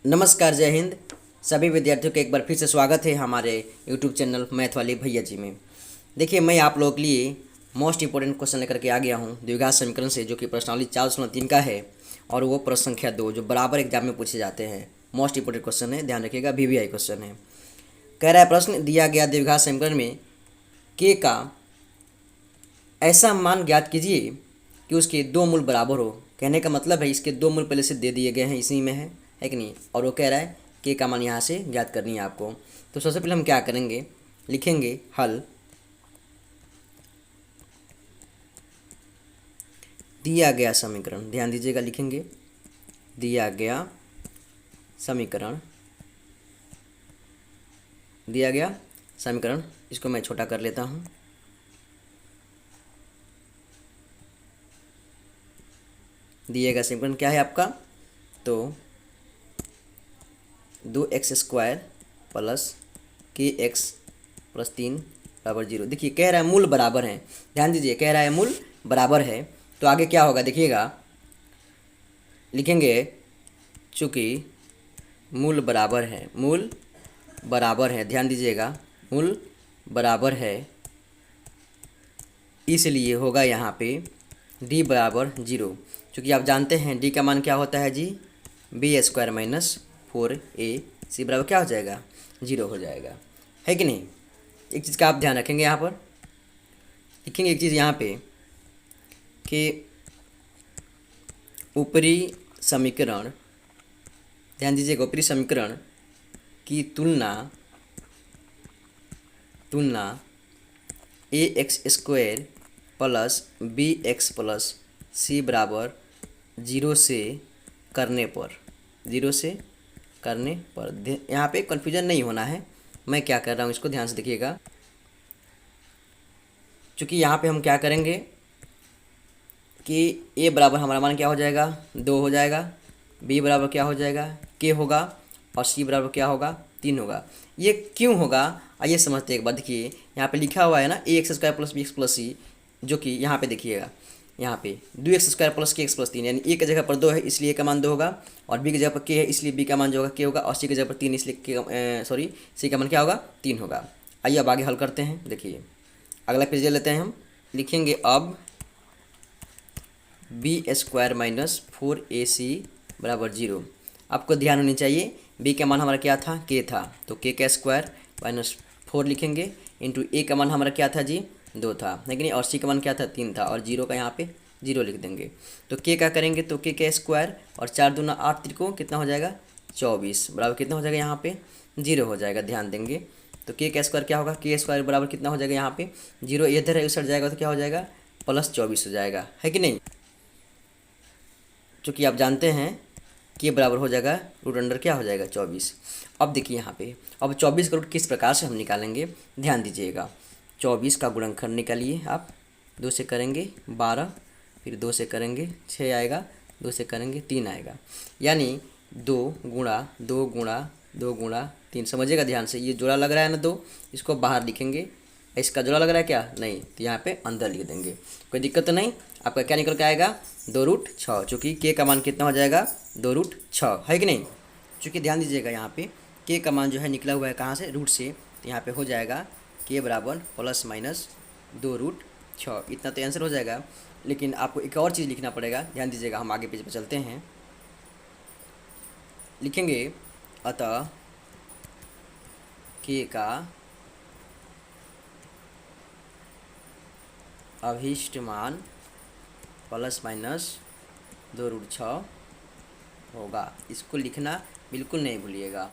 नमस्कार, जय हिंद। सभी विद्यार्थियों का एक बार फिर से स्वागत है हमारे यूट्यूब चैनल मैथ वाले भैया जी में। देखिए, मैं आप लोगों के लिए मोस्ट इंपॉर्टेंट क्वेश्चन लेकर के आ गया हूँ द्विघात समीकरण से, जो कि प्रश्नावली 403 का है और वो प्रश्न संख्या 2 जो बराबर एग्जाम में पूछे जाते हैं। मोस्ट इंपॉर्टेंट क्वेश्चन है, ध्यान रखिएगा, VVI क्वेश्चन है। कह रहा है प्रश्न दिया गया द्विघात समीकरण में के का ऐसा मान ज्ञात कीजिए कि उसके दो मूल बराबर हो। कहने का मतलब है इसके दो मूल पहले से दे दिए गए हैं, इसी में है कि नहीं। और वो कह रहा है के का मान यहाँ से ज्ञात करनी है आपको। तो सबसे पहले हम क्या करेंगे, लिखेंगे हल दिया गया समीकरण। ध्यान दीजिएगा, लिखेंगे दिया गया समीकरण, दिया गया समीकरण। इसको मैं छोटा कर लेता हूँ। दिया गया समीकरण क्या है आपका, तो 2x² प्लस kx प्लस 3 बराबर 0। देखिए कह रहा है मूल बराबर हैं, ध्यान दीजिए, कह रहा है मूल बराबर है। तो आगे क्या होगा देखिएगा, लिखेंगे चूँकि मूल बराबर है, मूल बराबर है, ध्यान दीजिएगा, मूल बराबर है, इसलिए होगा यहाँ पे d बराबर 0। चूँकि आप जानते हैं d का मान क्या होता है जी, b² माइनस 4ac बराबर क्या हो जाएगा, 0 हो जाएगा, है कि नहीं। एक चीज़ का आप ध्यान रखेंगे, यहाँ पर लिखेंगे एक चीज़ यहाँ पे कि ऊपरी समीकरण, ध्यान दीजिएगा, ऊपरी समीकरण की तुलना ax² plus bx plus c बराबर 0 से करने पर, 0 से करने पर, यहाँ पे कन्फ्यूजन नहीं होना है। मैं क्या कर रहा हूँ इसको ध्यान से देखिएगा। चूँकि यहाँ पे हम क्या करेंगे कि a बराबर हमारा मान क्या हो जाएगा, 2 हो जाएगा, b बराबर क्या हो जाएगा, k होगा, और c बराबर क्या होगा, 3 होगा। ये क्यों होगा आइए समझते हैं एक बार। देखिए यहाँ पे लिखा हुआ है ना ax² plus bx plus c, जो कि यहाँ पे देखिएगा, यहाँ पे 2x² प्लस kx प्लस 3, यानी a की जगह पर 2 है इसलिए a का मान 2 होगा, और b की जगह पर k है इसलिए b का मान जो होगा k होगा, और c की जगह पर 3 इसलिए c का मान क्या होगा, 3 होगा। आइए अब आगे हल करते हैं। देखिए अगला पेज ले लेते हैं हम, लिखेंगे अब b² माइनस 4ac बराबर 0। आपको ध्यान होनी चाहिए, b का मान हमारा क्या था, k था, तो k का स्क्वायर माइनस 4 लिखेंगे, इंटू a का मान हमारा क्या था जी, 2 था, लेकिन और c का मान क्या था, 3 था, और 0 का यहाँ पे 0 लिख देंगे। तो k का करेंगे तो k का स्क्वायर और 4 दूना 8 त्रिकोण कितना हो जाएगा, 24 बराबर कितना हो जाएगा, यहाँ पे 0 हो जाएगा। ध्यान देंगे तो k का स्क्वायर क्या होगा, k² बराबर कितना हो जाएगा, यहाँ पे 0 इधर है उधर जाएगा तो क्या हो जाएगा, प्लस 24 हो जाएगा, है कि नहीं। चूँकि आप जानते हैं के बराबर हो जाएगा रूट अंडर क्या हो जाएगा, 24। अब देखिए यहाँ पे, अब 24 का रूट किस प्रकार से हम निकालेंगे, ध्यान दीजिएगा। 24 का गुणनखंड निकालिए आप, 2 से करेंगे 12, फिर 2 से करेंगे 6 आएगा, 2 से करेंगे 3 आएगा, यानी 2 गुणा 2 गुणा 2 गुणा 3। समझिएगा ध्यान से, ये जोड़ा लग रहा है ना 2, इसको बाहर लिखेंगे, इसका जोड़ा लग रहा है क्या, नहीं, तो यहाँ पे अंदर लिख देंगे, कोई दिक्कत तो नहीं। आपका क्या निकल के आएगा, 2√6, चूँकि के का मान कितना हो जाएगा, 2√6, है कि नहीं। चूँकि ध्यान दीजिएगा यहाँ पे के का मान जो है निकला हुआ है कहाँ से, रूट से, तो यहाँ पे हो जाएगा के बराबर प्लस माइनस 2√6, इतना तो आंसर हो जाएगा। लेकिन आपको एक और चीज़ लिखना पड़ेगा, ध्यान दीजिएगा, हम आगे पेज पर चलते हैं, लिखेंगे अतः के का अभीष्ट मान प्लस माइनस 2√6 होगा। इसको लिखना बिल्कुल नहीं भूलिएगा।